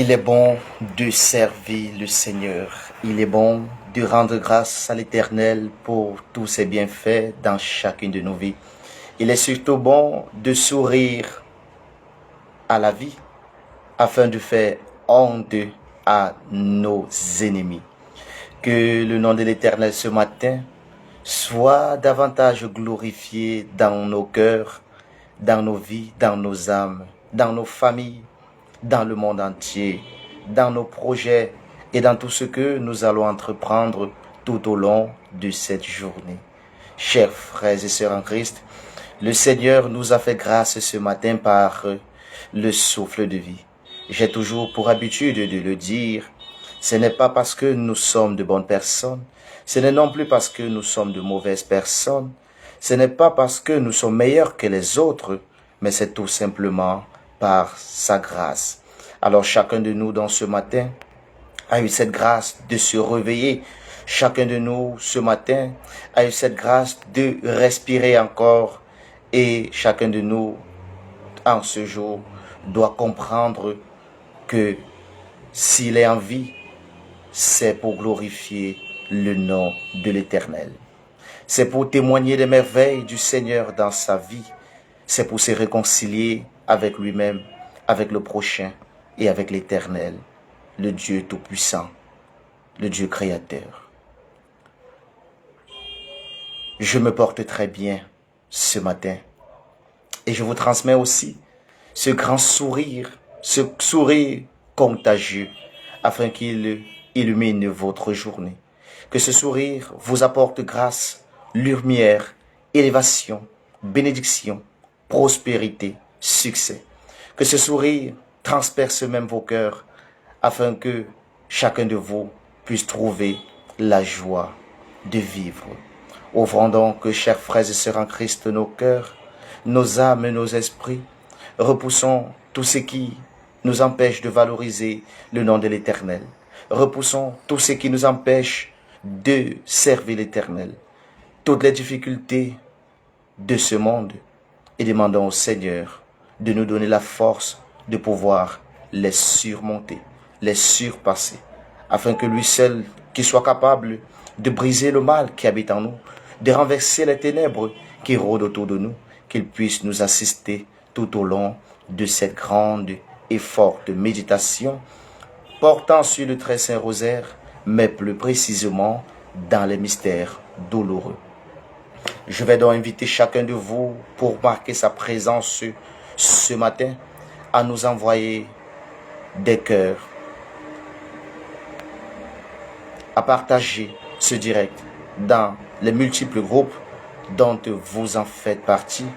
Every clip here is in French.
Il est bon de servir le Seigneur. Il est bon de rendre grâce à l'Éternel pour tous ses bienfaits dans chacune de nos vies. Il est surtout bon de sourire à la vie afin de faire honte à nos ennemis. Que le nom de l'Éternel ce matin soit davantage glorifié dans nos cœurs, dans nos vies, dans nos âmes, dans nos familles, dans le monde entier, dans nos projets et dans tout ce que nous allons entreprendre tout au long de cette journée. Chers frères et sœurs en Christ, le Seigneur nous a fait grâce ce matin par le souffle de vie. J'ai toujours pour habitude de le dire, ce n'est pas parce que nous sommes de bonnes personnes, ce n'est non plus parce que nous sommes de mauvaises personnes, ce n'est pas parce que nous sommes meilleurs que les autres, mais c'est tout simplement par sa grâce. Alors chacun de nous dans ce matin a eu cette grâce de se réveiller. Chacun de nous ce matin a eu cette grâce de respirer encore. Et chacun de nous en ce jour doit comprendre que s'il est en vie, c'est pour glorifier le nom de l'Éternel. C'est pour témoigner des merveilles du Seigneur dans sa vie. C'est pour se réconcilier avec lui-même, avec le prochain et avec l'Éternel, le Dieu Tout-Puissant, le Dieu Créateur. Je me porte très bien ce matin et je vous transmets aussi ce grand sourire, ce sourire contagieux afin qu'il illumine votre journée. Que ce sourire vous apporte grâce, lumière, élévation, bénédiction, prospérité, succès. Que ce sourire transperce même vos cœurs afin que chacun de vous puisse trouver la joie de vivre. Ouvrons donc, chers frères et sœurs en Christ, nos cœurs, nos âmes et nos esprits. Repoussons tout ce qui nous empêche de valoriser le nom de l'Éternel. Repoussons tout ce qui nous empêche de servir l'Éternel. Toutes les difficultés de ce monde et demandons au Seigneur de nous donner la force de pouvoir les surmonter, les surpasser, afin que lui seul qui soit capable de briser le mal qui habite en nous, de renverser les ténèbres qui rôdent autour de nous, qu'il puisse nous assister tout au long de cette grande et forte méditation portant sur le très saint rosaire, mais plus précisément dans les mystères douloureux. Je vais donc inviter chacun de vous, pour marquer sa présence ce matin, à nous envoyer des cœurs, à partager ce direct dans les multiples groupes dont vous en faites partie,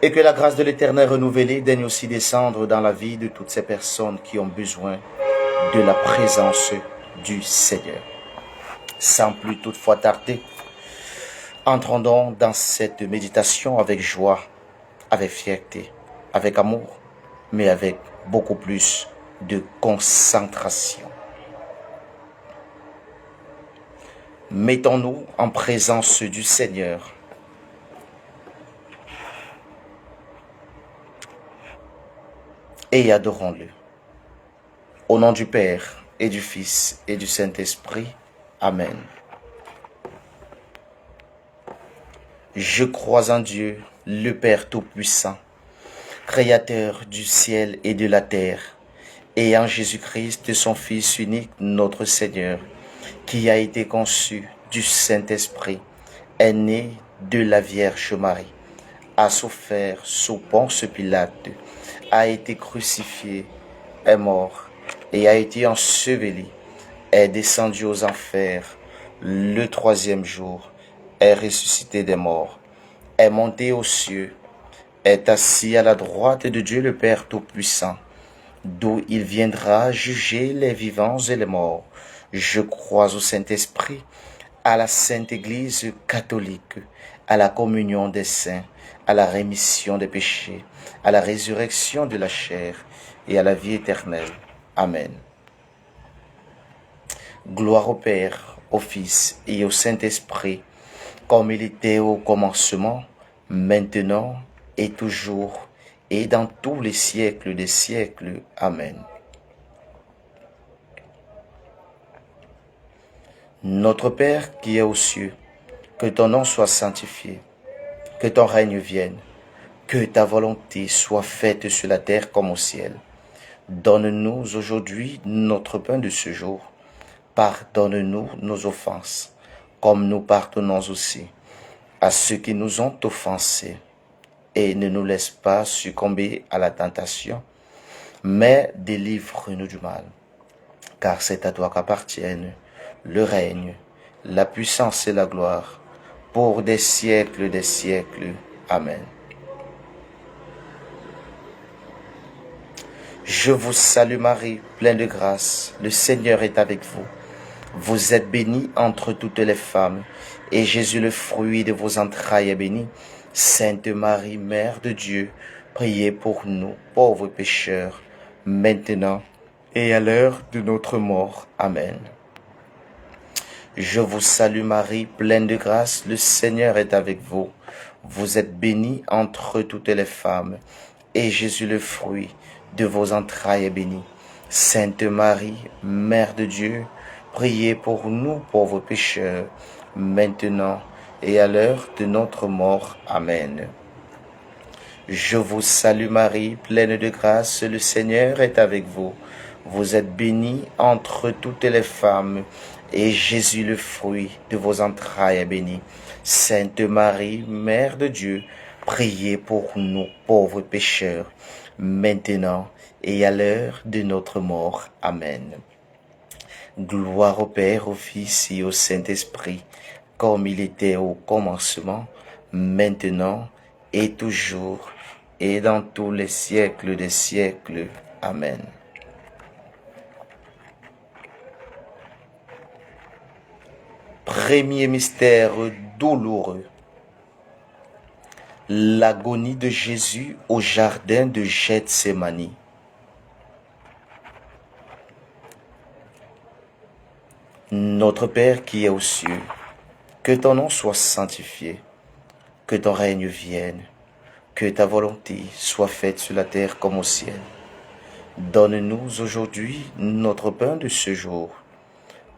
et que la grâce de l'Éternel renouvelée daigne aussi descendre dans la vie de toutes ces personnes qui ont besoin de la présence du Seigneur. Sans plus toutefois tarder, entrons donc dans cette méditation avec joie, avec fierté, avec amour, mais avec beaucoup plus de concentration. Mettons-nous en présence du Seigneur. Et adorons-le. Au nom du Père et du Fils et du Saint-Esprit. Amen. Je crois en Dieu, le Père Tout-Puissant, Créateur du ciel et de la terre, et en Jésus-Christ, son Fils unique, notre Seigneur, qui a été conçu du Saint-Esprit, est né de la Vierge Marie, a souffert sous Ponce Pilate, a été crucifié, est mort et a été enseveli, est descendu aux enfers le troisième jour, est ressuscité des morts, est monté aux cieux, est assis à la droite de Dieu le Père Tout-Puissant, d'où il viendra juger les vivants et les morts. Je crois au Saint-Esprit, à la Sainte Église catholique, à la communion des saints, à la rémission des péchés, à la résurrection de la chair et à la vie éternelle. Amen. Gloire au Père, au Fils et au Saint-Esprit, comme il était au commencement, maintenant et toujours, et dans tous les siècles des siècles. Amen. Notre Père qui es aux cieux, que ton nom soit sanctifié, que ton règne vienne, que ta volonté soit faite sur la terre comme au ciel. Donne-nous aujourd'hui notre pain de ce jour. Pardonne-nous nos offenses, comme nous pardonnons aussi à ceux qui nous ont offensés. Et ne nous laisse pas succomber à la tentation, mais délivre-nous du mal. Car c'est à toi qu'appartiennent le règne, la puissance et la gloire, pour des siècles des siècles. Amen. Je vous salue Marie, pleine de grâce, le Seigneur est avec vous. Vous êtes bénie entre toutes les femmes, et Jésus, le fruit de vos entrailles, est béni. Sainte Marie, Mère de Dieu, priez pour nous, pauvres pécheurs, maintenant et à l'heure de notre mort. Amen. Je vous salue Marie, pleine de grâce, le Seigneur est avec vous. Vous êtes bénie entre toutes les femmes, et Jésus, le fruit de vos entrailles, est béni. Sainte Marie, Mère de Dieu, priez pour nous pauvres pécheurs, maintenant et à l'heure de notre mort. Amen. Je vous salue Marie, pleine de grâce, le Seigneur est avec vous. Vous êtes bénie entre toutes les femmes, et Jésus, le fruit de vos entrailles, est béni. Sainte Marie, Mère de Dieu, priez pour nous pauvres pécheurs, maintenant et à l'heure de notre mort. Amen. Gloire au Père, au Fils et au Saint-Esprit, comme il était au commencement, maintenant et toujours, et dans tous les siècles des siècles. Amen. Premier mystère douloureux. L'agonie de Jésus au jardin de Gethsémani. Notre Père qui es aux cieux, que ton nom soit sanctifié, que ton règne vienne, que ta volonté soit faite sur la terre comme au ciel. Donne-nous aujourd'hui notre pain de ce jour.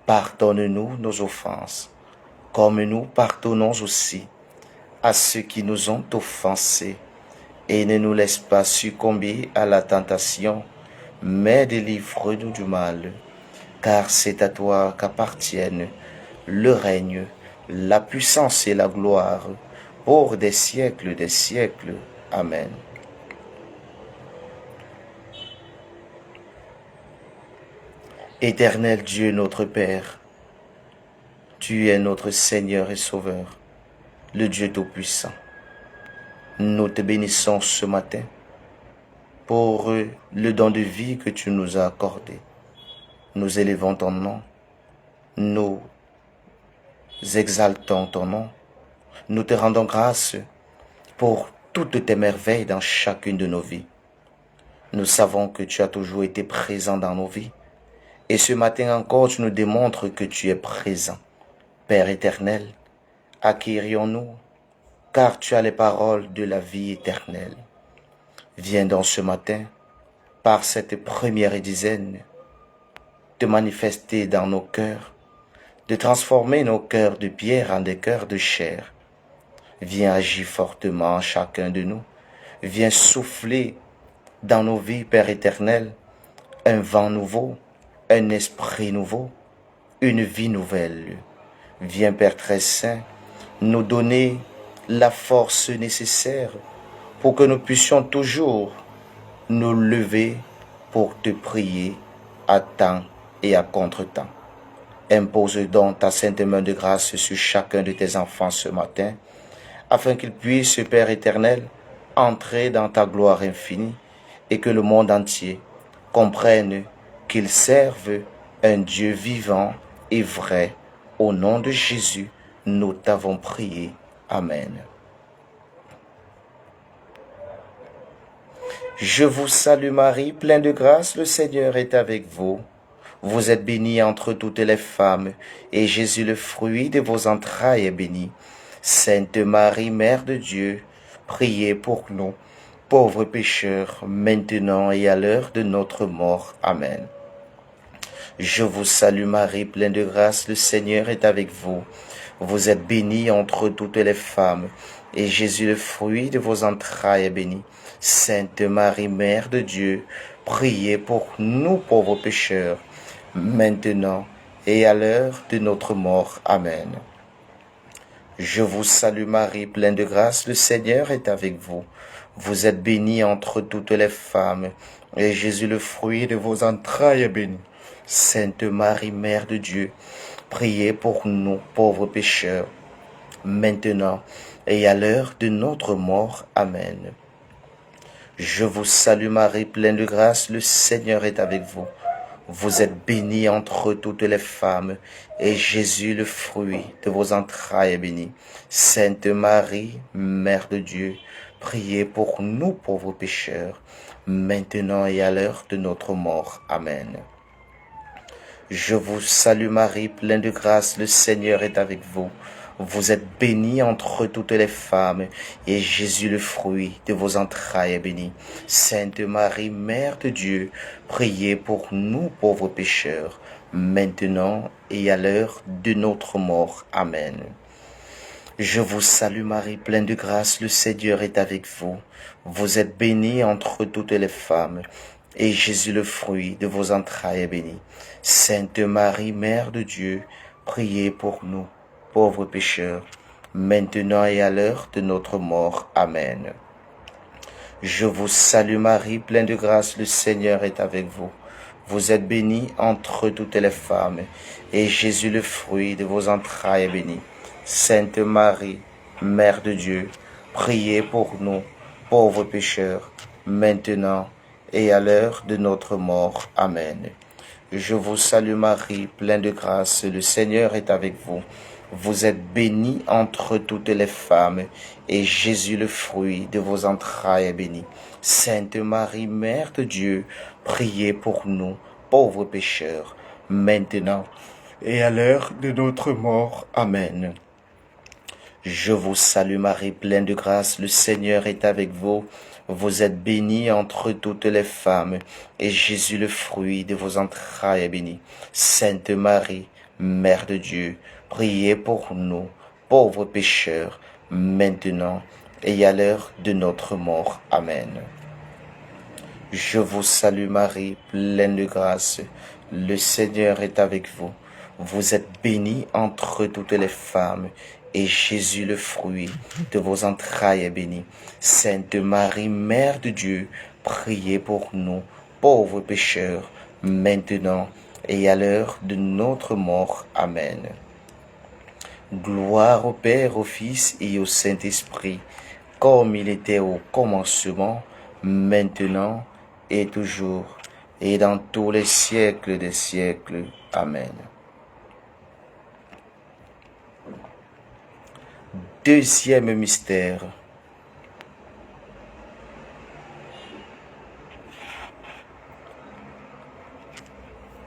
Pardonne-nous nos offenses, comme nous pardonnons aussi à ceux qui nous ont offensés. Et ne nous laisse pas succomber à la tentation, mais délivre-nous du mal. Car c'est à toi qu'appartiennent le règne, la puissance et la gloire, pour des siècles des siècles. Amen. Éternel Dieu notre Père, tu es notre Seigneur et Sauveur, le Dieu Tout-Puissant. Nous te bénissons ce matin pour le don de vie que tu nous as accordé. Nous élevons ton nom, nous exaltons ton nom, nous te rendons grâce pour toutes tes merveilles dans chacune de nos vies. Nous savons que tu as toujours été présent dans nos vies, et ce matin encore tu nous démontres que tu es présent. Père éternel, acquérions-nous, car tu as les paroles de la vie éternelle. Viens donc ce matin, par cette première dizaine, de manifester dans nos cœurs, de transformer nos cœurs de pierre en des cœurs de chair. Viens agir fortement en chacun de nous. Viens souffler dans nos vies, Père éternel, un vent nouveau, un esprit nouveau, une vie nouvelle. Viens, Père très saint, nous donner la force nécessaire pour que nous puissions toujours nous lever pour te prier à temps et à contre-temps. Impose donc ta sainte main de grâce sur chacun de tes enfants ce matin, afin qu'ils puissent, Père éternel, entrer dans ta gloire infinie et que le monde entier comprenne qu'ils servent un Dieu vivant et vrai. Au nom de Jésus, nous t'avons prié. Amen. Je vous salue Marie, pleine de grâce, le Seigneur est avec vous. Vous êtes bénie entre toutes les femmes, et Jésus, le fruit de vos entrailles, est béni. Sainte Marie, Mère de Dieu, priez pour nous, pauvres pécheurs, maintenant et à l'heure de notre mort. Amen. Je vous salue Marie, pleine de grâce, le Seigneur est avec vous. Vous êtes bénie entre toutes les femmes, et Jésus, le fruit de vos entrailles, est béni. Sainte Marie, Mère de Dieu, priez pour nous pauvres pécheurs, maintenant et à l'heure de notre mort. Amen. Je vous salue Marie, pleine de grâce, le Seigneur est avec vous. Vous êtes bénie entre toutes les femmes, et Jésus, le fruit de vos entrailles, est béni. Sainte Marie, Mère de Dieu, priez pour nous pauvres pécheurs, maintenant et à l'heure de notre mort. Amen. Je vous salue Marie, pleine de grâce, le Seigneur est avec vous. Vous êtes bénie entre toutes les femmes, et Jésus, le fruit de vos entrailles, est béni. Sainte Marie, Mère de Dieu, priez pour nous pauvres pécheurs, maintenant et à l'heure de notre mort. Amen. Je vous salue Marie, pleine de grâce, le Seigneur est avec vous. Vous êtes bénie entre toutes les femmes, et Jésus, le fruit de vos entrailles, est béni. Sainte Marie, Mère de Dieu, priez pour nous pauvres pécheurs, maintenant et à l'heure de notre mort. Amen. Je vous salue Marie, pleine de grâce, le Seigneur est avec vous. Vous êtes bénie entre toutes les femmes, et Jésus, le fruit de vos entrailles, est béni. Sainte Marie, Mère de Dieu, priez pour nous, pauvres pécheurs, maintenant et à l'heure de notre mort. Amen. Je vous salue Marie, pleine de grâce, le Seigneur est avec vous. Vous êtes bénie entre toutes les femmes, et Jésus, le fruit de vos entrailles, est béni. Sainte Marie, Mère de Dieu, priez pour nous, pauvres pécheurs, maintenant et à l'heure de notre mort. Amen. Je vous salue Marie, pleine de grâce, le Seigneur est avec vous. Vous êtes bénie entre toutes les femmes, et Jésus, le fruit de vos entrailles, est béni. Sainte Marie, Mère de Dieu, priez pour nous, pauvres pécheurs, maintenant et à l'heure de notre mort. Amen. Je vous salue Marie, pleine de grâce, le Seigneur est avec vous. Vous êtes bénie entre toutes les femmes, et Jésus, le fruit de vos entrailles, est béni. Sainte Marie, Mère de Dieu, priez pour nous, pauvres pécheurs, maintenant et à l'heure de notre mort. Amen. Je vous salue Marie, pleine de grâce, le Seigneur est avec vous. Vous êtes bénie entre toutes les femmes, et Jésus, le fruit de vos entrailles, est béni. Sainte Marie, Mère de Dieu, priez pour nous, pauvres pécheurs, maintenant et à l'heure de notre mort. Amen. Gloire au Père, au Fils et au Saint-Esprit, comme il était au commencement, maintenant et toujours, et dans tous les siècles des siècles. Amen. Deuxième mystère.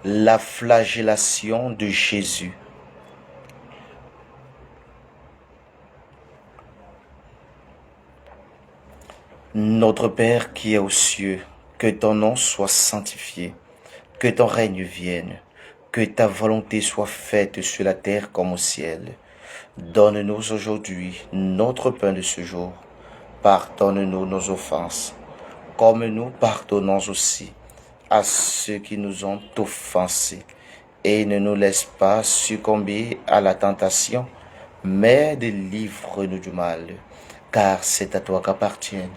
La flagellation de Jésus. Notre Père qui es aux cieux, que ton nom soit sanctifié, que ton règne vienne, que ta volonté soit faite sur la terre comme au ciel. Donne-nous aujourd'hui notre pain de ce jour. Pardonne-nous nos offenses, comme nous pardonnons aussi à ceux qui nous ont offensés. Et ne nous laisse pas succomber à la tentation, mais délivre-nous du mal, car c'est à toi qu'appartiennent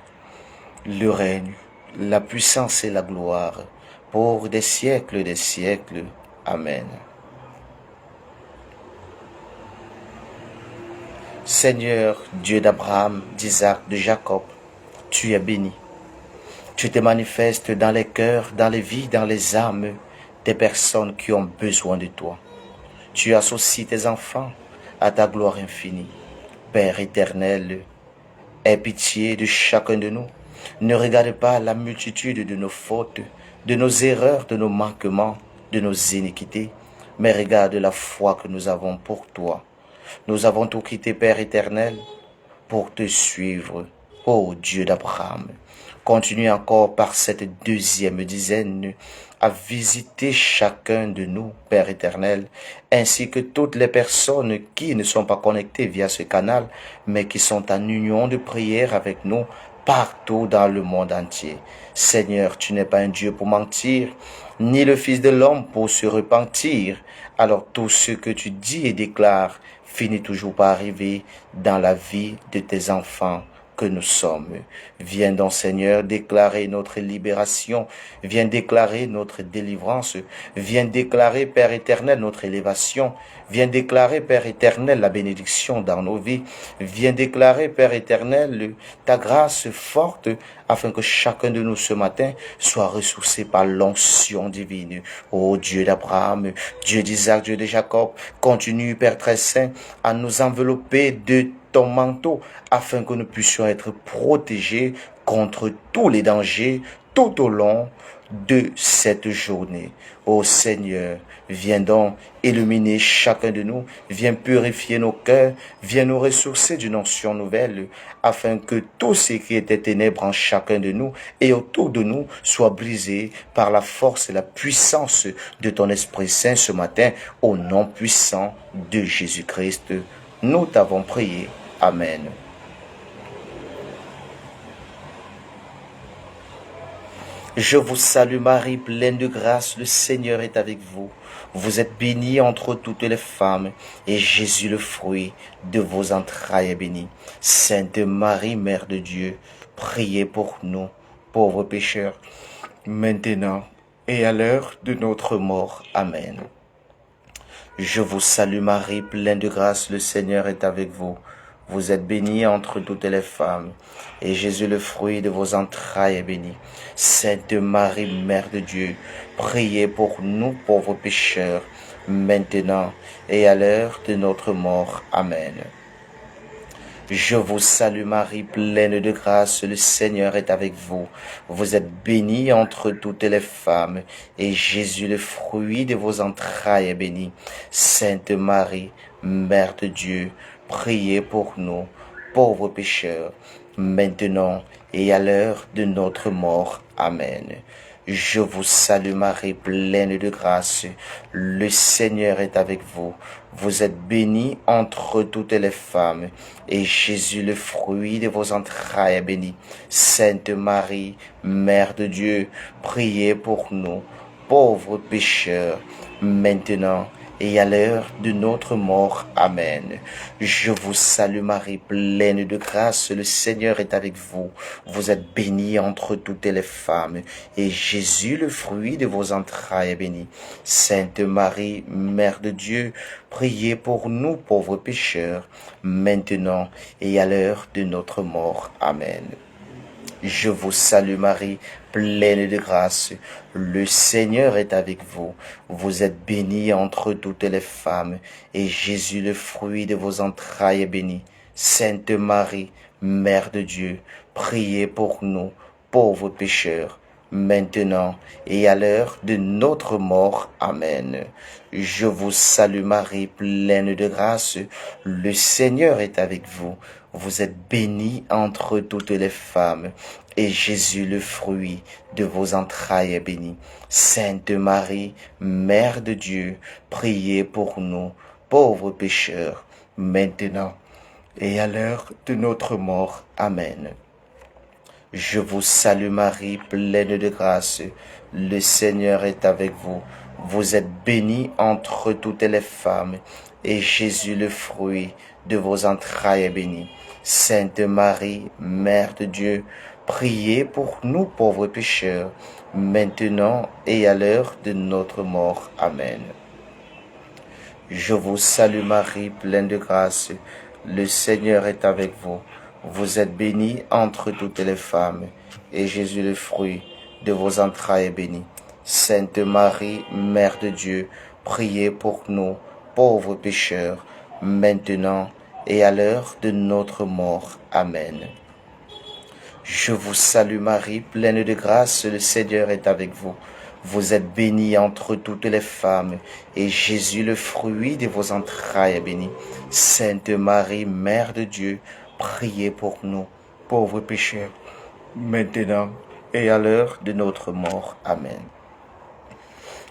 le règne, la puissance et la gloire, pour des siècles des siècles. Amen. Seigneur, Dieu d'Abraham, d'Isaac, de Jacob, tu es béni. Tu te manifestes dans les cœurs, dans les vies, dans les âmes des personnes qui ont besoin de toi. Tu associes tes enfants à ta gloire infinie. Père éternel, aie pitié de chacun de nous. Ne regarde pas la multitude de nos fautes, de nos erreurs, de nos manquements, de nos iniquités, mais regarde la foi que nous avons pour toi. Nous avons tout quitté, Père éternel, pour te suivre, ô Dieu d'Abraham, Continue encore par cette deuxième dizaine à visiter chacun de nous, Père éternel, ainsi que toutes les personnes qui ne sont pas connectées via ce canal, mais qui sont en union de prière avec nous partout dans le monde entier. Seigneur, tu n'es pas un Dieu pour mentir, ni le Fils de l'homme pour se repentir. Alors tout ce que tu dis et déclares finit toujours par arriver dans la vie de tes enfants que nous sommes. Viens donc, Seigneur, déclarer notre libération. Viens déclarer notre délivrance. Viens déclarer, Père éternel, notre élévation. Viens déclarer, Père éternel, la bénédiction dans nos vies. Viens déclarer, Père éternel, ta grâce forte afin que chacun de nous ce matin soit ressourcé par l'onction divine. Ô Dieu d'Abraham, Dieu d'Isaac, Dieu de Jacob, continue, Père très saint, à nous envelopper de ton manteau afin que nous puissions être protégés contre tous les dangers tout au long de cette journée. Ô Seigneur, viens donc illuminer chacun de nous, viens purifier nos cœurs, viens nous ressourcer d'une onction nouvelle, afin que tout ce qui était ténèbres en chacun de nous et autour de nous soit brisé par la force et la puissance de ton Esprit Saint ce matin, au nom puissant de Jésus-Christ. Nous t'avons prié. Amen. Je vous salue Marie, pleine de grâce, le Seigneur est avec vous. Vous êtes bénie entre toutes les femmes, et Jésus, le fruit de vos entrailles, est béni. Sainte Marie, Mère de Dieu, priez pour nous, pauvres pécheurs, maintenant et à l'heure de notre mort. Amen. Je vous salue Marie, pleine de grâce, le Seigneur est avec vous. Vous êtes bénie entre toutes les femmes, et Jésus, le fruit de vos entrailles, est béni. Sainte Marie, Mère de Dieu, priez pour nous pauvres pécheurs, maintenant et à l'heure de notre mort. Amen. Je vous salue Marie, pleine de grâce, le Seigneur est avec vous. Vous êtes bénie entre toutes les femmes, et Jésus, le fruit de vos entrailles, est béni. Sainte Marie, Mère de Dieu, priez pour nous, pauvres pécheurs, maintenant et à l'heure de notre mort. Amen. Je vous salue Marie, pleine de grâce, le Seigneur est avec vous. Vous êtes bénie entre toutes les femmes, et Jésus, le fruit de vos entrailles, est béni. Sainte Marie, Mère de Dieu, priez pour nous, pauvres pécheurs, maintenant et à l'heure de notre mort. Amen. Je vous salue Marie, pleine de grâce, le Seigneur est avec vous. Vous êtes bénie entre toutes les femmes, et Jésus, le fruit de vos entrailles, est béni. Sainte Marie, Mère de Dieu, priez pour nous pauvres pécheurs, maintenant et à l'heure de notre mort. Amen. Je vous salue Marie, pleine de grâce, le Seigneur est avec vous. Vous êtes bénie entre toutes les femmes, et Jésus, le fruit de vos entrailles, est béni. Sainte Marie, Mère de Dieu, priez pour nous, pauvres pécheurs, maintenant et à l'heure de notre mort. Amen. Je vous salue Marie, pleine de grâce, le Seigneur est avec vous. Vous êtes bénie entre toutes les femmes, et Jésus, le fruit de vos entrailles, est béni. Sainte Marie, Mère de Dieu, priez pour nous, pauvres pécheurs, maintenant et à l'heure de notre mort. Amen. Je vous salue Marie, pleine de grâce, le Seigneur est avec vous. Vous êtes bénie entre toutes les femmes, et Jésus, le fruit de vos entrailles, est béni. Sainte Marie, Mère de Dieu, priez pour nous pauvres pécheurs, maintenant et à l'heure de notre mort. Amen. Je vous salue Marie, pleine de grâce, le Seigneur est avec vous. Vous êtes bénie entre toutes les femmes, et Jésus, le fruit de vos entrailles, est béni. Sainte Marie, Mère de Dieu, priez pour nous, pauvres pécheurs, maintenant et à l'heure de notre mort. Amen. Je vous salue Marie, pleine de grâce, le Seigneur est avec vous. Vous êtes bénie entre toutes les femmes, et Jésus, le fruit de vos entrailles, est béni. Sainte Marie, Mère de Dieu, priez pour nous, pauvres pécheurs, maintenant et à l'heure de notre mort. Amen.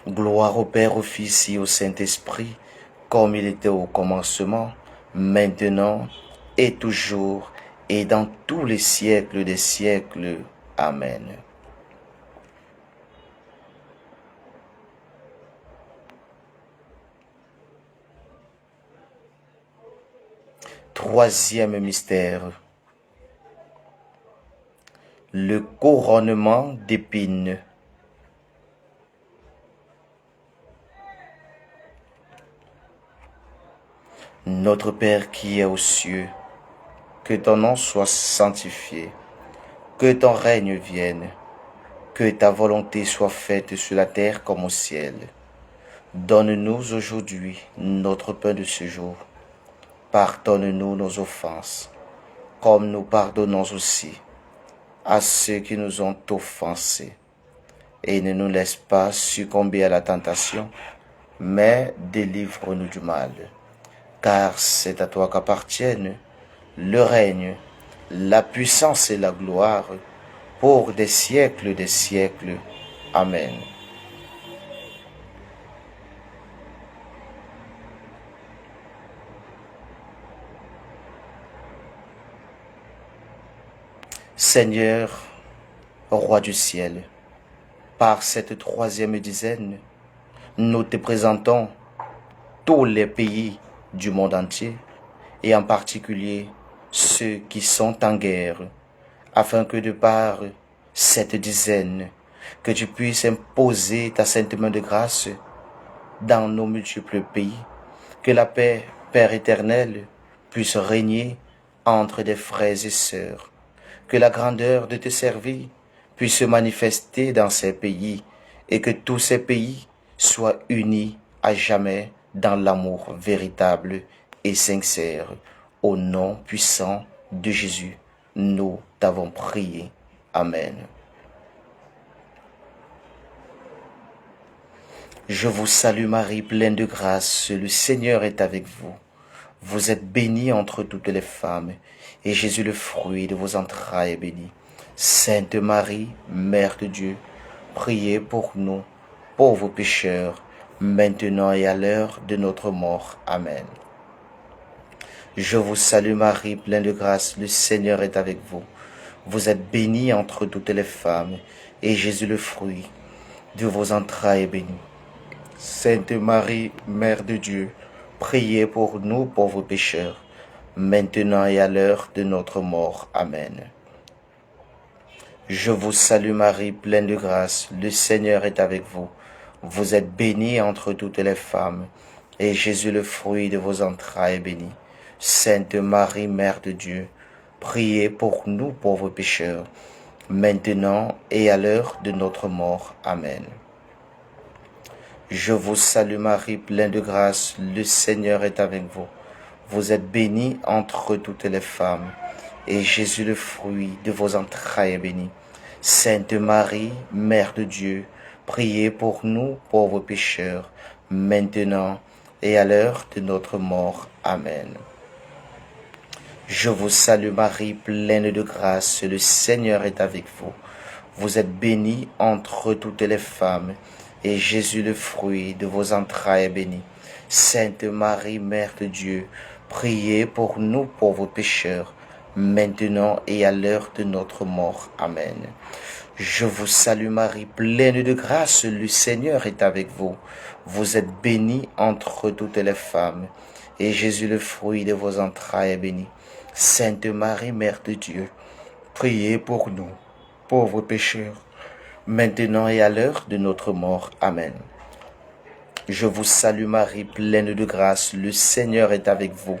Gloire au Père, au Fils et au Saint-Esprit, comme il était au commencement, maintenant et toujours, et dans tous les siècles des siècles. Amen. Troisième mystère, le couronnement d'épines. Notre Père qui es aux cieux, que ton nom soit sanctifié, que ton règne vienne, que ta volonté soit faite sur la terre comme au ciel. Donne-nous aujourd'hui notre pain de ce jour. Pardonne-nous nos offenses, comme nous pardonnons aussi à ceux qui nous ont offensés. Et ne nous laisse pas succomber à la tentation, mais délivre-nous du mal. Car c'est à toi qu'appartiennent le règne, la puissance et la gloire, pour des siècles des siècles. Amen. Seigneur, Roi du ciel, par cette troisième dizaine, nous te présentons tous les pays du monde entier, et en particulier ceux qui sont en guerre, afin que de par cette dizaine, que tu puisses imposer ta sainte main de grâce dans nos multiples pays, que la paix, Père éternel, puisse régner entre des frères et sœurs, que la grandeur de te servir puisse se manifester dans ces pays, et que tous ces pays soient unis à jamais dans l'amour véritable et sincère. Au nom puissant de Jésus, nous t'avons prié. Amen. Je vous salue Marie, pleine de grâce, le Seigneur est avec vous. Vous êtes bénie entre toutes les femmes, et Jésus, le fruit de vos entrailles, est béni. Sainte Marie, Mère de Dieu, priez pour nous, pauvres pécheurs, maintenant et à l'heure de notre mort. Amen. Je vous salue Marie, pleine de grâce, le Seigneur est avec vous. Vous êtes bénie entre toutes les femmes, et Jésus, le fruit de vos entrailles, est béni. Sainte Marie, Mère de Dieu, priez pour nous pauvres pécheurs, maintenant et à l'heure de notre mort. Amen. Je vous salue Marie, pleine de grâce, le Seigneur est avec vous. Vous êtes bénie entre toutes les femmes, et Jésus, le fruit de vos entrailles, est béni. Sainte Marie, Mère de Dieu, priez pour nous pauvres pécheurs, maintenant et à l'heure de notre mort. Amen. Je vous salue Marie, pleine de grâce, le Seigneur est avec vous. Vous êtes bénie entre toutes les femmes, et Jésus, le fruit de vos entrailles, est béni. Sainte Marie, Mère de Dieu, priez pour nous pauvres pécheurs, maintenant et à l'heure de notre mort. Amen. Je vous salue Marie, pleine de grâce, le Seigneur est avec vous. Vous êtes bénie entre toutes les femmes, et Jésus, le fruit de vos entrailles, est béni. Sainte Marie, Mère de Dieu, priez pour nous pauvres pécheurs, maintenant et à l'heure de notre mort. Amen. Je vous salue Marie, pleine de grâce, le Seigneur est avec vous. Vous êtes bénie entre toutes les femmes, et Jésus, le fruit de vos entrailles, est béni. Sainte Marie, Mère de Dieu, priez pour nous, pauvres pécheurs, maintenant et à l'heure de notre mort. Amen. Je vous salue Marie, pleine de grâce, le Seigneur est avec vous.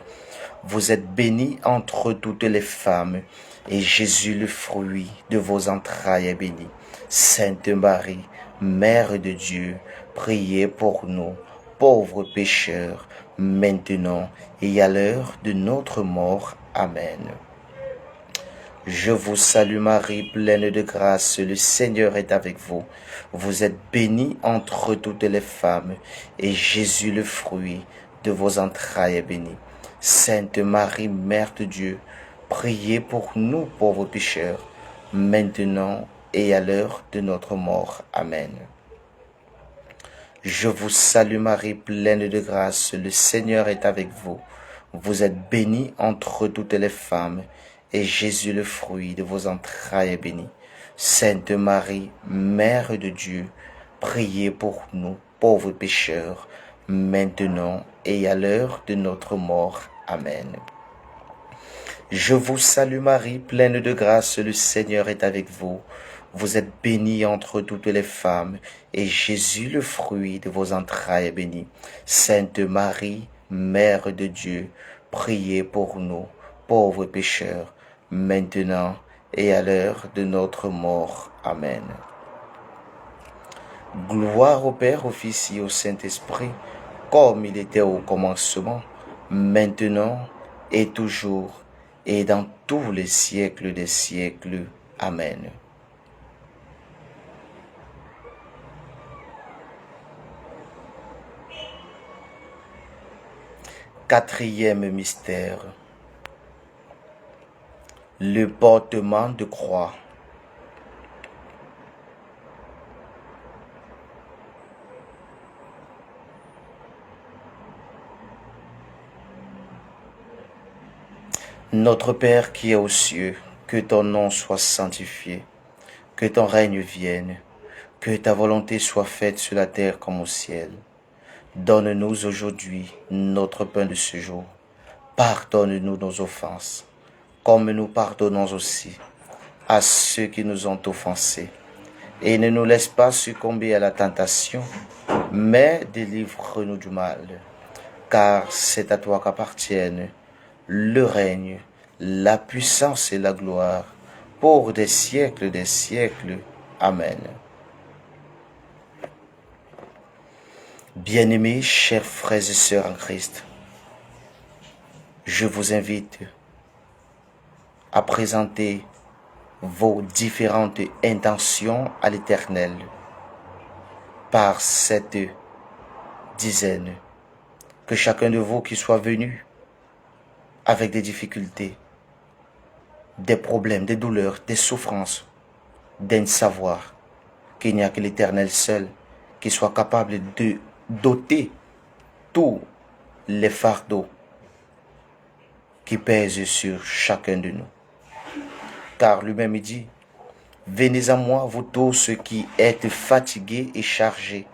Vous êtes bénie entre toutes les femmes, et Jésus, le fruit de vos entrailles, est béni. Sainte Marie, Mère de Dieu, priez pour nous, pauvres pécheurs, maintenant et à l'heure de notre mort. Amen. Je vous salue Marie, pleine de grâce, le Seigneur est avec vous. Vous êtes bénie entre toutes les femmes, et Jésus, le fruit de vos entrailles, est béni. Sainte Marie, Mère de Dieu, priez pour nous pauvres pécheurs, maintenant et à l'heure de notre mort. Amen. Je vous salue Marie, pleine de grâce, le Seigneur est avec vous. Vous êtes bénie entre toutes les femmes, et Jésus, le fruit de vos entrailles, est béni. Sainte Marie, Mère de Dieu, priez pour nous, pauvres pécheurs, maintenant et à l'heure de notre mort. Amen. Je vous salue Marie, pleine de grâce, le Seigneur est avec vous. Vous êtes bénie entre toutes les femmes, et Jésus, le fruit de vos entrailles, est béni. Sainte Marie, Mère de Dieu, priez pour nous, pauvres pécheurs, maintenant et à l'heure de notre mort. Amen. Gloire au Père, au Fils et au Saint-Esprit, comme il était au commencement, maintenant et toujours, et dans tous les siècles des siècles. Amen. Quatrième mystère, le portement de croix. Notre Père qui es aux cieux, que ton nom soit sanctifié, que ton règne vienne, que ta volonté soit faite sur la terre comme au ciel. Donne-nous aujourd'hui notre pain de ce jour. Pardonne-nous nos offenses, comme nous pardonnons aussi à ceux qui nous ont offensés. Et ne nous laisse pas succomber à la tentation, mais délivre-nous du mal. Car c'est à toi qu'appartiennent le règne, la puissance et la gloire, pour des siècles des siècles. Amen. Bien-aimés, chers frères et sœurs en Christ, je vous invite à présenter vos différentes intentions à l'Éternel par cette dizaine. Que chacun de vous qui soit venu avec des difficultés, des problèmes, des douleurs, des souffrances, daigne savoir qu'il n'y a que l'Éternel seul qui soit capable de d'ôter tous les fardeaux qui pèsent sur chacun de nous. Car lui-même dit, « Venez à moi, vous tous ceux qui êtes fatigués et chargés,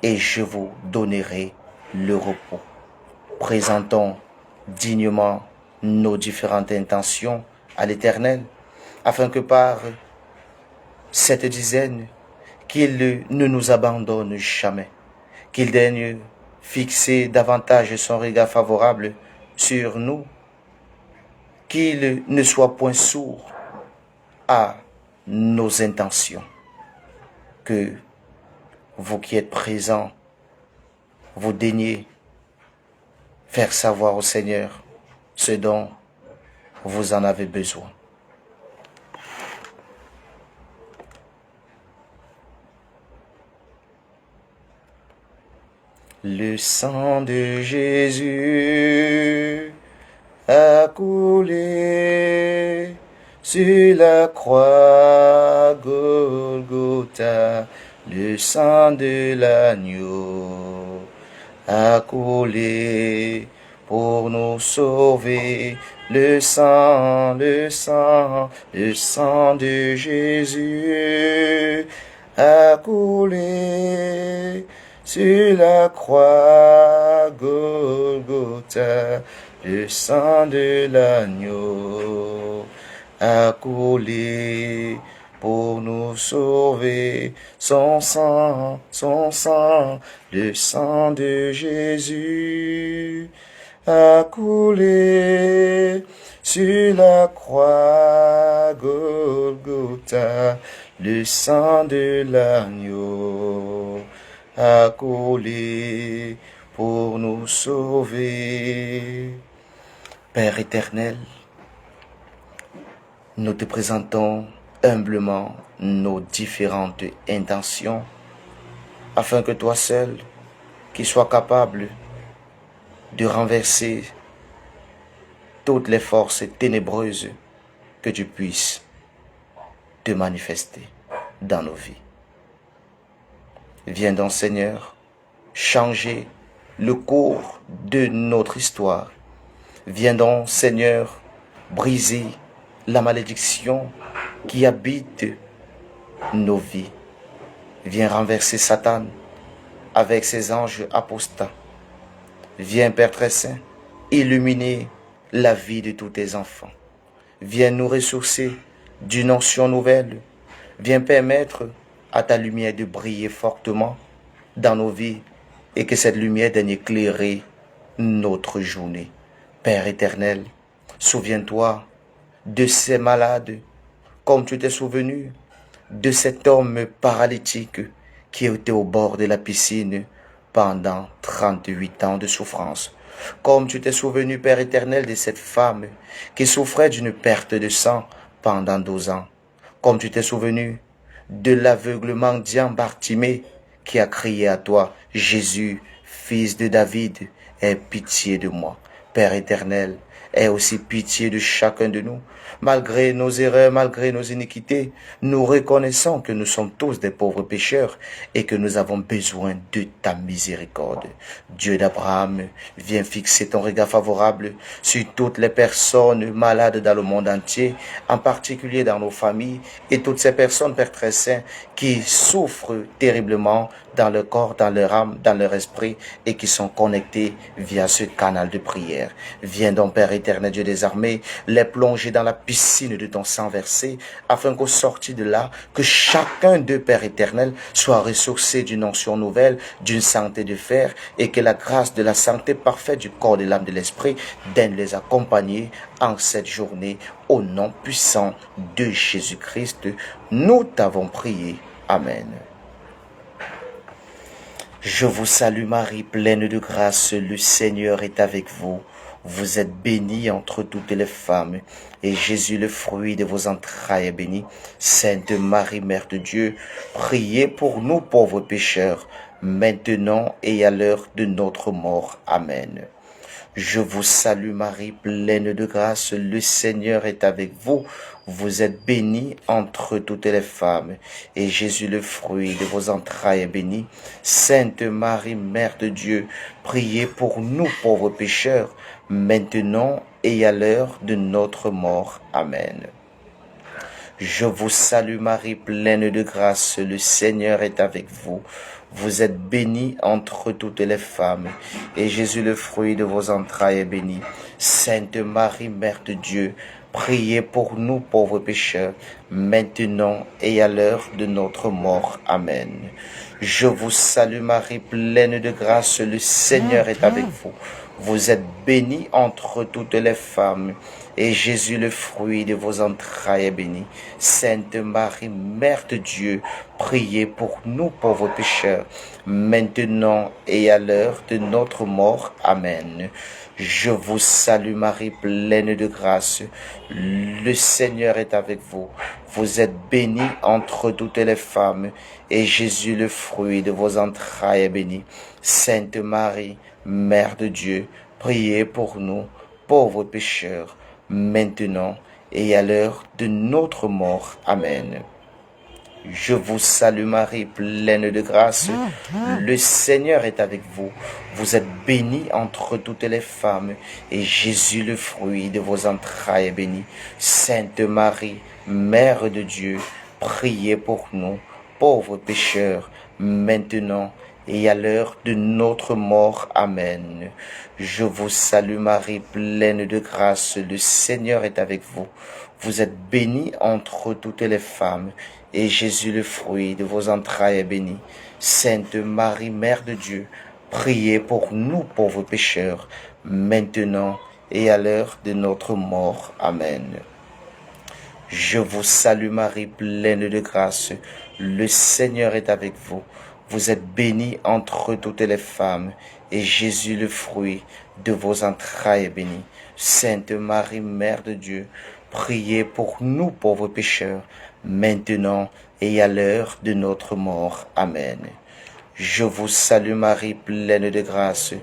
et je vous donnerai le repos. » Présentons dignement nos différentes intentions à l'Éternel, afin que par cette dizaine, qu'il ne nous abandonne jamais, qu'il daigne fixer davantage son regard favorable sur nous, qu'il ne soit point sourd à nos intentions. Que vous qui êtes présents, vous daignez faire savoir au Seigneur ce dont vous en avez besoin. Le sang de Jésus a coulé sur la croix Golgotha. Le sang de l'agneau a coulé pour nous sauver. Le sang de Jésus a coulé sur la croix Golgotha. Le sang de l'agneau a coulé pour nous sauver. Son sang, le sang de Jésus a coulé sur la croix Golgotha. Le sang de l'agneau a coulé pour nous sauver. Père éternel, nous te présentons humblement nos différentes intentions, afin que toi seul, qui sois capable de renverser toutes les forces ténébreuses, que tu puisses te manifester dans nos vies. Viens donc, Seigneur, changer le cours de notre histoire. Viens donc, Seigneur, briser la malédiction qui habite nos vies. Viens renverser Satan avec ses anges apostats. Viens, Père très saint, illuminer la vie de tous tes enfants. Viens nous ressourcer d'une onction nouvelle. Viens permettre à ta lumière de briller fortement dans nos vies et que cette lumière daigne éclairer notre journée. Père éternel, souviens-toi de ces malades comme tu t'es souvenu de cet homme paralytique qui était au bord de la piscine pendant 38 ans de souffrance. Comme tu t'es souvenu, Père éternel, de cette femme qui souffrait d'une perte de sang pendant 12 ans. Comme tu t'es souvenu de l'aveugle mendiant Bartimée qui a crié à toi, Jésus, fils de David, aie pitié de moi. Père éternel, aie aussi pitié de chacun de nous. Malgré nos erreurs, malgré nos iniquités, nous reconnaissons que nous sommes tous des pauvres pécheurs et que nous avons besoin de ta miséricorde. Dieu d'Abraham, viens fixer ton regard favorable sur toutes les personnes malades dans le monde entier, en particulier dans nos familles, et toutes ces personnes, Père très saint, qui souffrent terriblement dans leur corps, dans leur âme, dans leur esprit, et qui sont connectés via ce canal de prière. Viens donc, Père éternel, Dieu des armées, les plonger dans la piscine de ton sang versé, afin qu'au sorti de là, que chacun d'eux, Père éternel, soit ressourcé d'une onction nouvelle, d'une santé de fer, et que la grâce de la santé parfaite du corps, de l'âme, de l'esprit, daigne les accompagner en cette journée. Au nom puissant de Jésus-Christ, nous t'avons prié. Amen. Je vous salue Marie, pleine de grâce, le Seigneur est avec vous. Vous êtes bénie entre toutes les femmes, et Jésus, le fruit de vos entrailles, est béni. Sainte Marie, Mère de Dieu, priez pour nous pauvres pécheurs, maintenant et à l'heure de notre mort. Amen. Je vous salue Marie, pleine de grâce, le Seigneur est avec vous. Vous êtes bénie entre toutes les femmes, et Jésus, le fruit de vos entrailles, est béni. Sainte Marie, Mère de Dieu, priez pour nous pauvres pécheurs, maintenant et à l'heure de notre mort. Amen. Je vous salue Marie, pleine de grâce, le Seigneur est avec vous. Vous êtes bénie entre toutes les femmes, et Jésus, le fruit de vos entrailles, est béni. Sainte Marie, Mère de Dieu, priez pour nous pauvres pécheurs, maintenant et à l'heure de notre mort. Amen. Je vous salue Marie, pleine de grâce, le Seigneur est avec vous. Vous êtes bénie entre toutes les femmes, et Jésus, le fruit de vos entrailles, est béni. Sainte Marie, Mère de Dieu, priez pour nous pauvres pécheurs, maintenant et à l'heure de notre mort. Amen. Je vous salue Marie, pleine de grâce, le Seigneur est avec vous. Vous êtes bénie entre toutes les femmes, et Jésus, le fruit de vos entrailles, est béni. Sainte Marie, Mère de Dieu, priez pour nous, pauvres pécheurs, maintenant et à l'heure de notre mort. Amen. Je vous salue Marie, pleine de grâce, le Seigneur est avec vous. Vous êtes bénie entre toutes les femmes, et Jésus, le fruit de vos entrailles, est béni. Sainte Marie, Mère de Dieu, priez pour nous, pauvres pécheurs, maintenant et à l'heure de notre mort. Amen. Je vous salue Marie, pleine de grâce, le Seigneur est avec vous. Vous êtes bénie entre toutes les femmes, et Jésus, le fruit de vos entrailles, est béni. Sainte Marie, Mère de Dieu, priez pour nous pauvres pécheurs, maintenant et à l'heure de notre mort. Amen. Je vous salue Marie, pleine de grâce, le Seigneur est avec vous. Vous êtes bénie entre toutes les femmes, et Jésus, le fruit de vos entrailles, est béni. Sainte Marie, Mère de Dieu, priez pour nous pauvres pécheurs, maintenant et à l'heure de notre mort. Amen. Je vous salue Marie, pleine de grâce,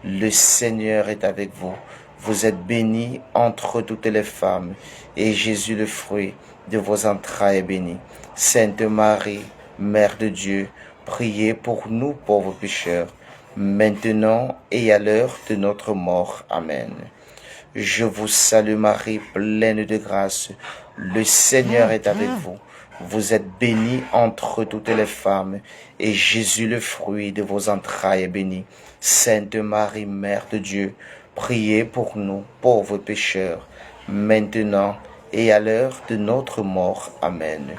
le Seigneur est avec vous. vous êtes bénie entre toutes les femmes, et Jésus, le fruit de vos entrailles, est béni. Sainte Marie, Mère de Dieu, priez pour nous pauvres pécheurs, maintenant et à l'heure de notre mort. Amen. Je vous salue Marie, pleine de grâce, le Seigneur est avec vous. Vous êtes bénie entre toutes les femmes, et Jésus, le fruit de vos entrailles, est béni. Sainte Marie, Mère de Dieu, priez pour nous pauvres pécheurs, maintenant et à l'heure de notre mort. Amen.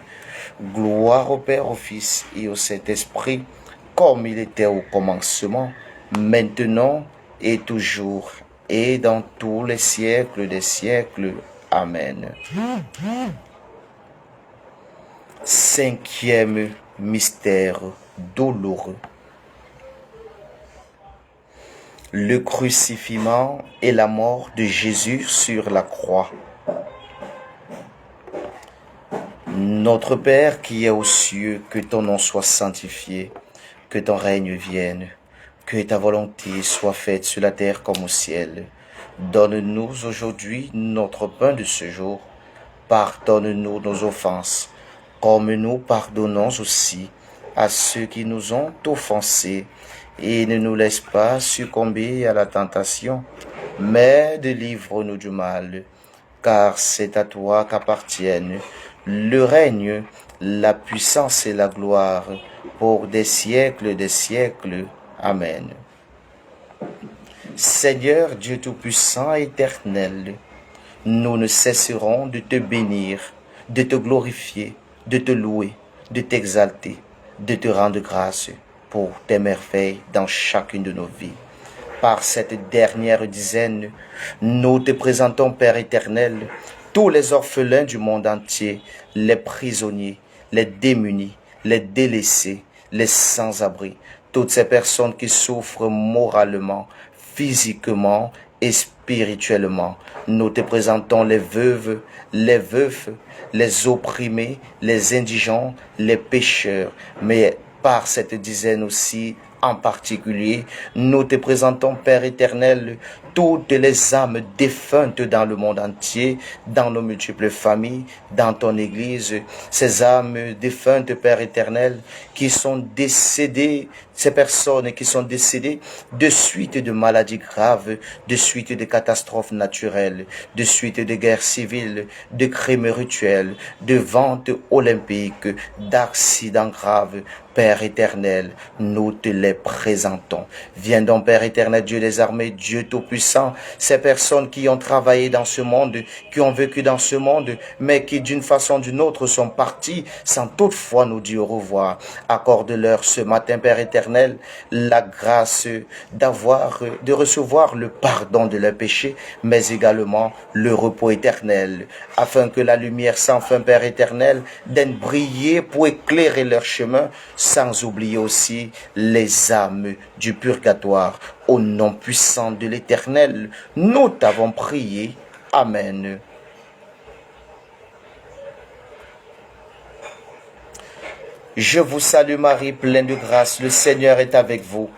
Gloire au Père, au Fils et au Saint-Esprit, comme il était au commencement, maintenant et toujours, et dans tous les siècles des siècles. Amen. Cinquième mystère douloureux. Le crucifixion et la mort de Jésus sur la croix. Notre Père qui es aux cieux, que ton nom soit sanctifié, que ton règne vienne, que ta volonté soit faite sur la terre comme au ciel. Donne-nous aujourd'hui notre pain de ce jour. Pardonne-nous nos offenses, comme nous pardonnons aussi à ceux qui nous ont offensés. Et ne nous laisse pas succomber à la tentation, mais délivre-nous du mal, car c'est à toi qu'appartiennent le règne, la puissance et la gloire pour des siècles des siècles. Amen. Seigneur Dieu Tout-Puissant et éternel, nous ne cesserons de te bénir, de te glorifier, de te louer, de t'exalter, de te rendre grâce pour tes merveilles dans chacune de nos vies. Par cette dernière dizaine, nous te présentons, Père éternel, tous les orphelins du monde entier, les prisonniers, les démunis, les délaissés, les sans-abri, toutes ces personnes qui souffrent moralement, physiquement et spirituellement. Nous te présentons les veuves, les veufs, les opprimés, les indigents, les pécheurs, mais par cette dizaine aussi, en particulier, nous te présentons, Père éternel, toutes les âmes défuntes dans le monde entier, dans nos multiples familles, dans ton Église, ces âmes défuntes, Père éternel, qui sont décédées, ces personnes qui sont décédées de suite de maladies graves, de suite de catastrophes naturelles, de suite de guerres civiles, de crimes rituels, de ventes olympiques, d'accidents graves. Père éternel, nous te les présentons. Viens donc, Père éternel, Dieu des armées, Dieu tout-puissant, ces personnes qui ont travaillé dans ce monde, qui ont vécu dans ce monde, mais qui d'une façon ou d'une autre sont partis sans toutefois nous dire au revoir. Accorde-leur ce matin, Père éternel, la grâce de recevoir le pardon de leurs péchés, mais également le repos éternel, afin que la lumière sans fin, Père éternel, daigne briller pour éclairer leur chemin, sans oublier aussi les âmes du purgatoire. Au nom puissant de l'Éternel, nous t'avons prié. Amen. Je vous salue Marie, pleine de grâce, le Seigneur est avec vous.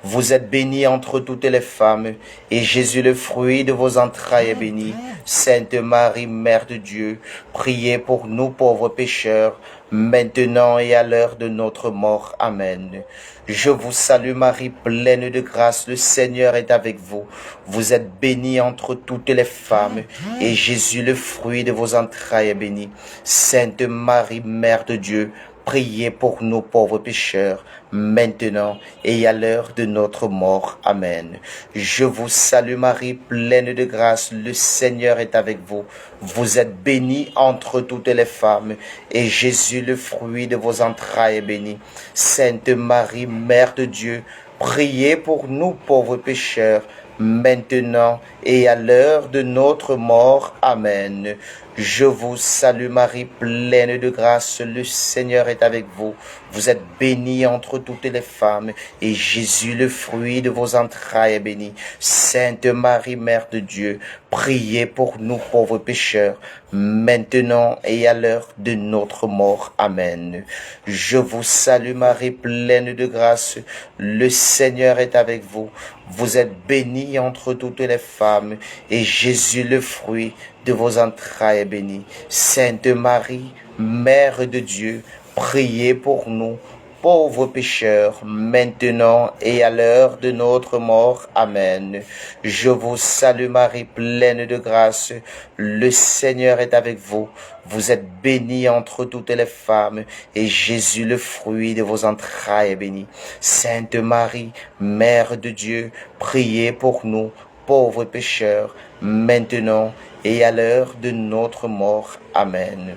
Vous êtes bénie entre toutes les femmes, et Jésus, le fruit de vos entrailles, est béni. Sainte Marie, Mère de Dieu, priez pour nous pauvres pécheurs, maintenant et à l'heure de notre mort. Amen. Je vous salue Marie, pleine de grâce, le Seigneur est avec vous. Vous êtes bénie entre toutes les femmes, et Jésus, le fruit de vos entrailles, est béni. Sainte Marie, Mère de Dieu, priez pour nous pauvres pécheurs, maintenant et à l'heure de notre mort. Amen. Je vous salue Marie, pleine de grâce, le Seigneur est avec vous. Vous êtes bénie entre toutes les femmes, et Jésus, le fruit de vos entrailles, est béni. Sainte Marie, Mère de Dieu, priez pour nous pauvres pécheurs, maintenant et à l'heure de notre mort. Amen. Je vous salue Marie, pleine de grâce, le Seigneur est avec vous. Vous êtes bénie entre toutes les femmes, et Jésus, le fruit de vos entrailles, est béni. Sainte Marie, Mère de Dieu, priez pour nous pauvres pécheurs, maintenant et à l'heure de notre mort. Amen. Je vous salue Marie, pleine de grâce, le Seigneur est avec vous. Vous êtes bénie entre toutes les femmes, et Jésus, le fruit de vos entrailles, est béni. Sainte Marie, Mère de Dieu, priez pour nous, pauvres pécheurs, maintenant et à l'heure de notre mort. Amen. Je vous salue Marie, pleine de grâce, le Seigneur est avec vous. Vous êtes bénie entre toutes les femmes, et Jésus, le fruit de vos entrailles, est béni. Sainte Marie, Mère de Dieu, priez pour nous, pauvres pécheurs, maintenant et à l'heure de notre mort. Amen.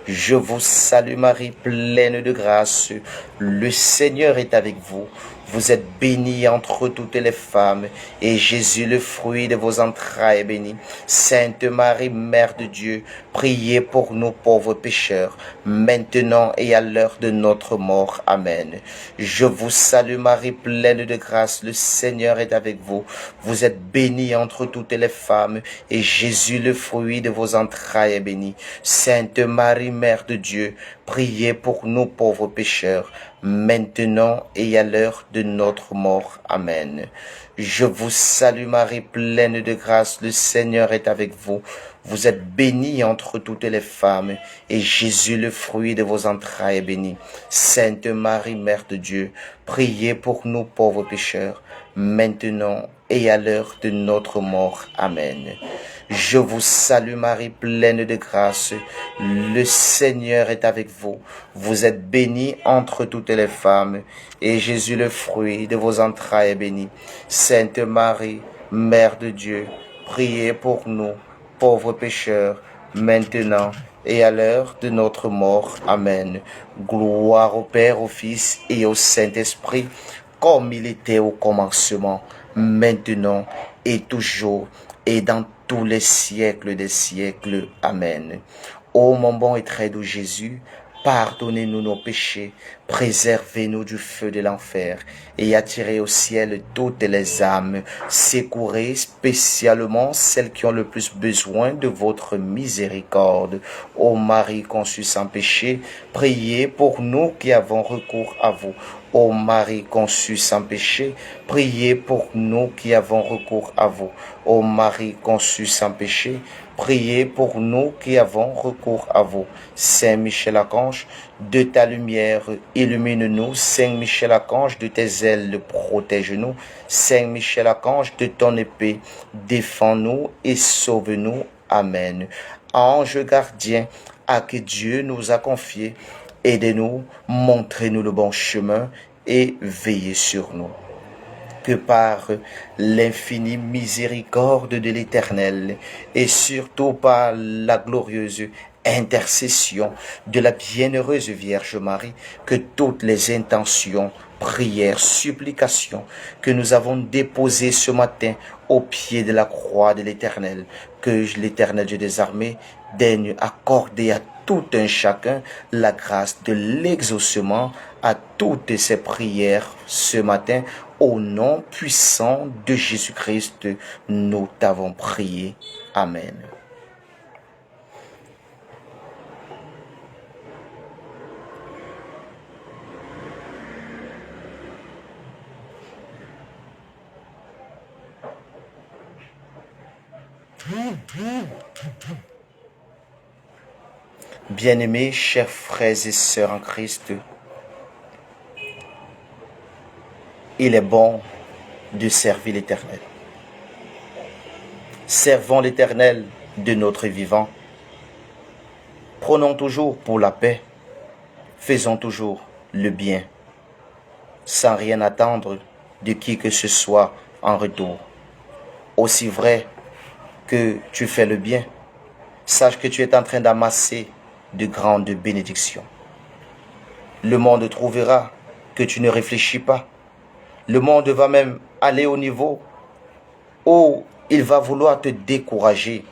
Je vous salue Marie, pleine de grâce, le Seigneur est avec vous. Vous êtes bénie entre toutes les femmes, et Jésus, le fruit de vos entrailles, est béni. Sainte Marie, Mère de Dieu, priez pour nous pauvres pécheurs, maintenant et à l'heure de notre mort. Amen. Je vous salue Marie, pleine de grâce, le Seigneur est avec vous. Vous êtes bénie entre toutes les femmes, et Jésus, le fruit de vos entrailles, est béni. Sainte Marie, Mère de Dieu, priez pour nous pauvres pécheurs, maintenant et à l'heure de notre mort. Amen. Je vous salue Marie, pleine de grâce, le Seigneur est avec vous. Vous êtes bénie entre toutes les femmes, et Jésus, le fruit de vos entrailles, est béni. Sainte Marie, Mère de Dieu, priez pour nous pauvres pécheurs, maintenant et à l'heure de notre mort. Amen. Je vous salue Marie, pleine de grâce, le Seigneur est avec vous. Vous êtes bénie entre toutes les femmes, et Jésus, le fruit de vos entrailles, est béni. Sainte Marie, Mère de Dieu, priez pour nous, pauvres pécheurs, maintenant et à l'heure de notre mort. Amen. Gloire au Père, au Fils et au Saint-Esprit, comme il était au commencement, maintenant et toujours, et dans tous les siècles des siècles. Amen. Ô mon bon et très doux Jésus, pardonnez-nous nos péchés, préservez-nous du feu de l'enfer, et attirez au ciel toutes les âmes, secourez spécialement celles qui ont le plus besoin de votre miséricorde. Ô Marie conçue sans péché, priez pour nous qui avons recours à vous. Ô Marie conçue sans péché, priez pour nous qui avons recours à vous. Ô Marie conçue sans péché, priez pour nous qui avons recours à vous. Saint Michel-Archange, de ta lumière, illumine-nous. Saint Michel-Archange, de tes ailes, protège-nous. Saint Michel-Archange, de ton épée, défends-nous et sauve-nous. Amen. Ange gardien, à qui Dieu nous a confié, aidez-nous, montrez-nous le bon chemin et veillez sur nous. Que par l'infinie miséricorde de l'Éternel et surtout par la glorieuse intercession de la bienheureuse Vierge Marie, que toutes les intentions, prières, supplications que nous avons déposées ce matin au pied de la croix de l'Éternel, que l'Éternel Dieu des armées daigne accorder à tout un chacun la grâce de l'exaucement à toutes ces prières ce matin. Au nom puissant de Jésus-Christ, nous t'avons prié. Amen. Bien-aimés, chers frères et sœurs en Christ, il est bon de servir l'Éternel. Servons l'Éternel de notre vivant. Prenons toujours pour la paix. Faisons toujours le bien, sans rien attendre de qui que ce soit en retour. Aussi vrai que tu fais le bien, sache que tu es en train d'amasser de grandes bénédictions. Le monde trouvera que tu ne réfléchis pas. Le monde va même aller au niveau où il va vouloir te décourager.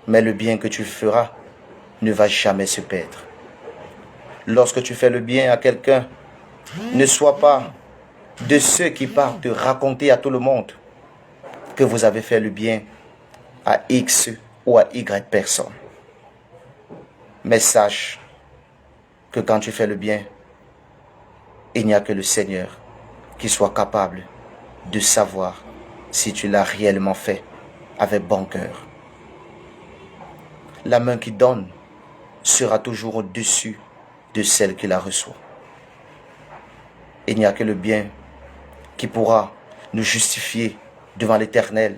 Mais le bien que tu feras ne va jamais se perdre. Lorsque tu fais le bien à quelqu'un, ne sois pas de ceux qui partent te raconter à tout le monde que vous avez fait le bien à X ou à Y personne. Mais sache que quand tu fais le bien, il n'y a que le Seigneur qui soit capable de savoir si tu l'as réellement fait avec bon cœur. La main qui donne sera toujours au-dessus de celle qui la reçoit. Il n'y a que le bien qui pourra nous justifier devant l'Éternel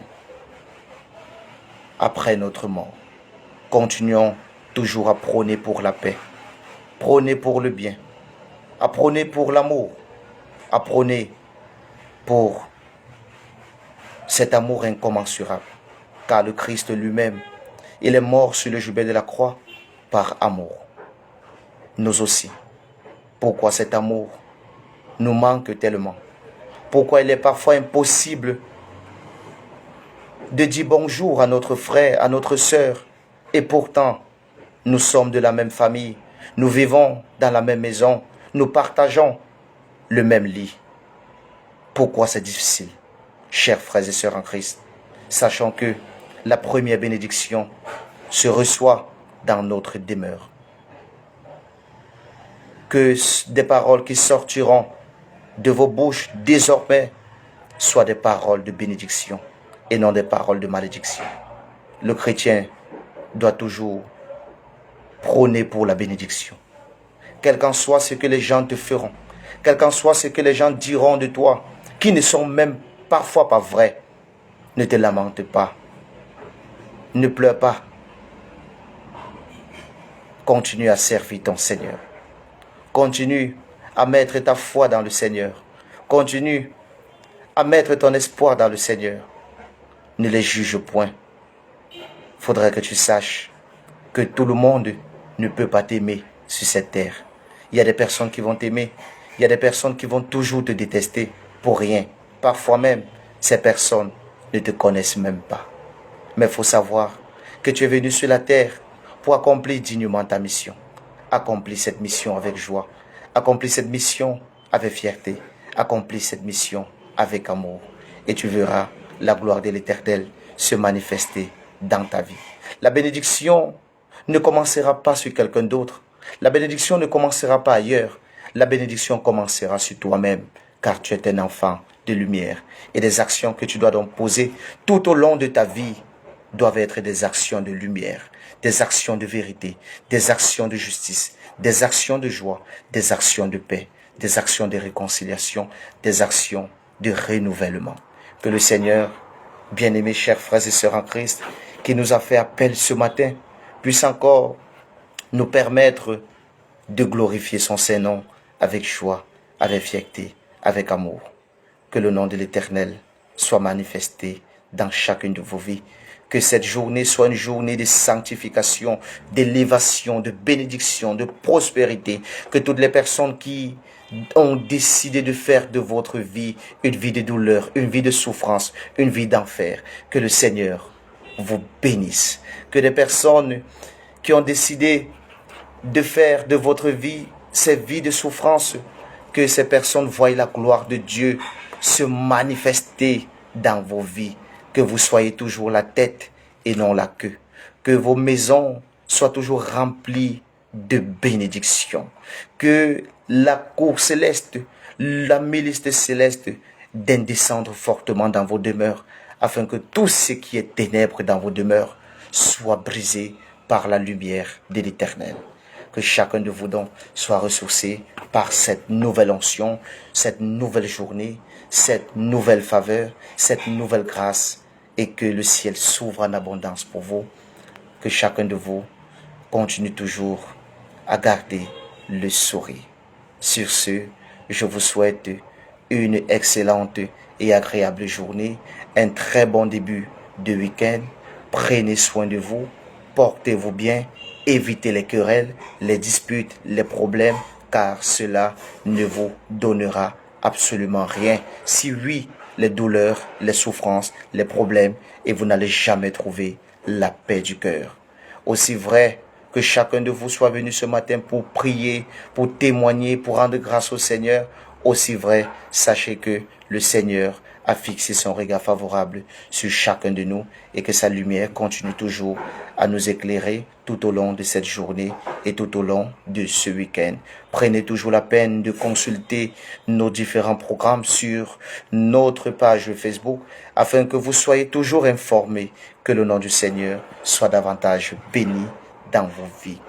après notre mort. Continuons toujours à prôner pour la paix, prôner pour le bien, à prôner pour l'amour, à prôner pour cet amour incommensurable. Car le Christ lui-même, il est mort sur le gibet de la croix par amour. Nous aussi. Pourquoi cet amour nous manque tellement? Pourquoi il est parfois impossible de dire bonjour à notre frère, à notre sœur, et pourtant, nous sommes de la même famille, nous vivons dans la même maison, nous partageons le même lit. Pourquoi c'est difficile? Chers frères et sœurs en Christ, sachant que la première bénédiction se reçoit dans notre demeure. Que des paroles qui sortiront de vos bouches désormais soient des paroles de bénédiction et non des paroles de malédiction. Le chrétien doit toujours prôner pour la bénédiction. Quel qu'en soit ce que les gens te feront, quel qu'en soit ce que les gens diront de toi, qui ne sont même parfois pas vrais, ne te lamente pas. Ne pleure pas. Continue à servir ton Seigneur. Continue à mettre ta foi dans le Seigneur. Continue à mettre ton espoir dans le Seigneur. Ne les juge point. Faudrait que tu saches que tout le monde ne peut pas t'aimer sur cette terre. Il y a des personnes qui vont t'aimer. Il y a des personnes qui vont toujours te détester pour rien. Parfois même, ces personnes ne te connaissent même pas. Mais il faut savoir que tu es venu sur la terre pour accomplir dignement ta mission. Accomplis cette mission avec joie. Accomplis cette mission avec fierté. Accomplis cette mission avec amour. Et tu verras la gloire de l'Éternel se manifester dans ta vie. La bénédiction ne commencera pas sur quelqu'un d'autre. La bénédiction ne commencera pas ailleurs. La bénédiction commencera sur toi-même, car tu es un enfant de lumière. Et des actions que tu dois donc poser tout au long de ta vie doivent être des actions de lumière, des actions de vérité, des actions de justice, des actions de joie, des actions de paix, des actions de réconciliation, des actions de renouvellement. Que le Seigneur, bien-aimés chers frères et sœurs en Christ, qui nous a fait appel ce matin, puisse encore nous permettre de glorifier son Saint-Nom avec joie, avec fierté, avec amour. Que le nom de l'Éternel soit manifesté dans chacune de vos vies. Que cette journée soit une journée de sanctification, d'élévation, de bénédiction, de prospérité. Que toutes les personnes qui ont décidé de faire de votre vie une vie de douleur, une vie de souffrance, une vie d'enfer, que le Seigneur vous bénisse. Que des personnes qui ont décidé de faire de votre vie cette vie de souffrance, que ces personnes voient la gloire de Dieu se manifester dans vos vies. Que vous soyez toujours la tête et non la queue. Que vos maisons soient toujours remplies de bénédictions. Que la cour céleste, la milice céleste descendre fortement dans vos demeures, afin que tout ce qui est ténèbres dans vos demeures soit brisé par la lumière de l'Éternel. Que chacun de vous donc soit ressourcé par cette nouvelle onction, cette nouvelle journée, cette nouvelle faveur, cette nouvelle grâce, et que le ciel s'ouvre en abondance pour vous. Que chacun de vous continue toujours à garder le sourire. Sur ce, je vous souhaite une excellente et agréable journée, un très bon début de week-end. Prenez soin de vous, portez-vous bien, évitez les querelles, les disputes, les problèmes, car cela ne vous donnera absolument rien. Si oui, les douleurs, les souffrances, les problèmes, et vous n'allez jamais trouver la paix du cœur. Aussi vrai que chacun de vous soit venu ce matin pour prier, pour témoigner, pour rendre grâce au Seigneur, aussi vrai, sachez que le Seigneur a fixé son regard favorable sur chacun de nous et que sa lumière continue toujours à nous éclairer tout au long de cette journée et tout au long de ce week-end. Prenez toujours la peine de consulter nos différents programmes sur notre page Facebook afin que vous soyez toujours informés, que le nom du Seigneur soit davantage béni dans vos vies.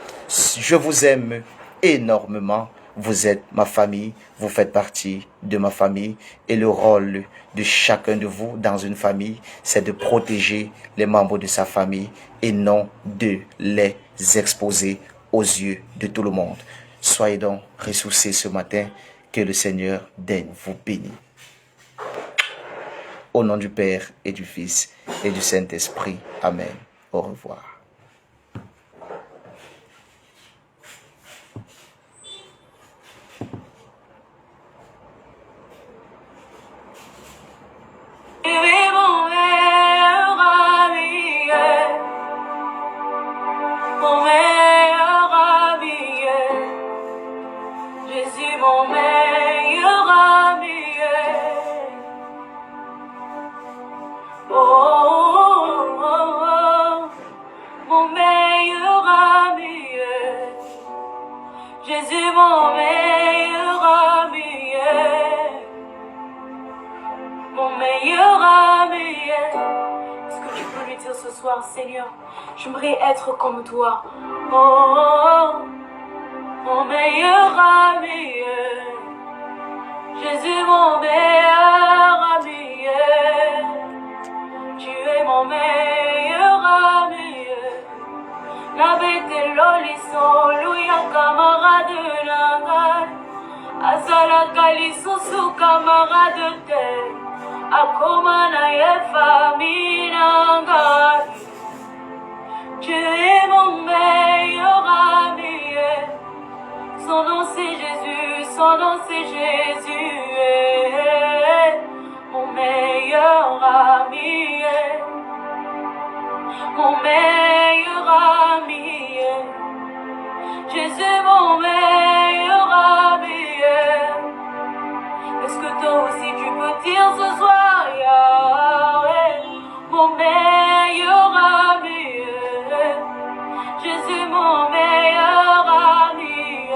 Je vous aime énormément. Vous êtes ma famille, vous faites partie de ma famille et le rôle de chacun de vous dans une famille, c'est de protéger les membres de sa famille et non de les exposer aux yeux de tout le monde. Soyez donc ressourcés ce matin, que le Seigneur daigne vous bénir. Au nom du Père et du Fils et du Saint-Esprit. Amen. Au revoir. Seigneur, j'aimerais être comme toi. Oh, oh, oh, mon meilleur ami, Jésus, mon meilleur ami, tu es mon meilleur ami. La bête loliso, louia camarade nanga, azala kalisusu camarade te, akomana ye famille nanga. Tu es mon meilleur ami, son nom c'est Jésus, son nom c'est Jésus, mon meilleur ami, mon meilleur ami, Jésus mon meilleur ami. Est-ce que toi aussi tu peux dire ce soir, Yahweh, mon meilleur ami? Jésus mon meilleur ami,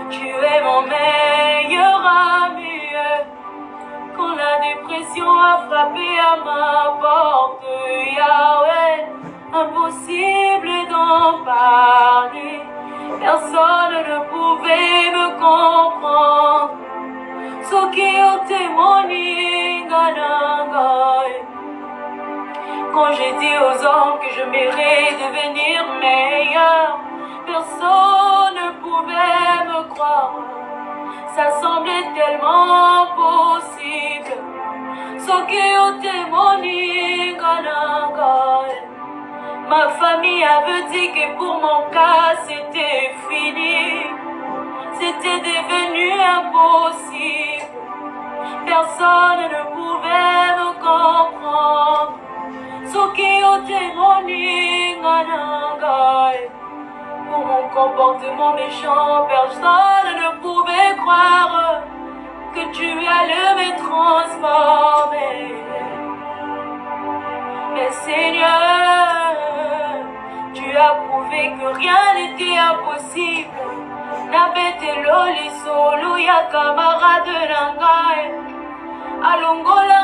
tu es mon meilleur ami. Quand la dépression a frappé à ma porte, Yahweh, impossible d'en parler, personne ne pouvait me comprendre. Ce qui ont témoigné, quand j'ai dit aux hommes que je méritais devenir meilleur, personne ne pouvait me croire. Ça semblait tellement possible. Ce qui ont témoigné, ma famille avait dit que pour mon cas c'était fini. C'était devenu impossible. Personne ne pouvait me comprendre. Ce qui ont témoigné, pour mon comportement méchant, personne ne pouvait croire que tu allais me transformer. Mais Seigneur, tu as prouvé que rien n'était impossible. Nabete loli solo ya camarade nangai alongola